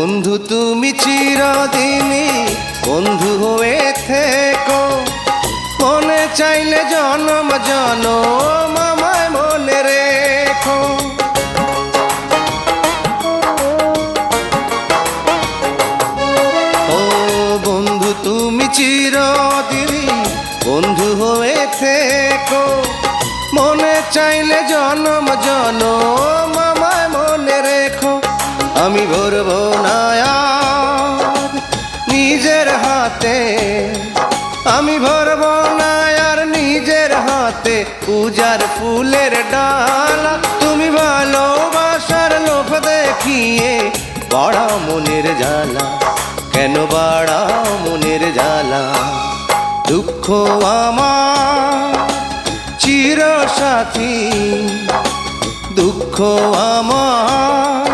বন্ধু তুমি চিরদিনই বন্ধু হয়ে থেকো, মনে চাইলে জনম জনম আমায় মনে রেখো। ও বন্ধু তুমি চিরদিনই বন্ধু হয়ে থেকো, মনে চাইলে জনম জনম আমায় মনে রেখো। আমি ভরবো না আর নিজের হাতে, আমি ভরবো না আর নিজের হাতে পূজার ফুলের ডালা। তুমি ভালোবাসার লোভ দেখিয়ে বাড়াও মনের জ্বালা, কেন বাড়াও মনের জ্বালা? দুঃখ আমার চির সাথী, দুঃখ আমার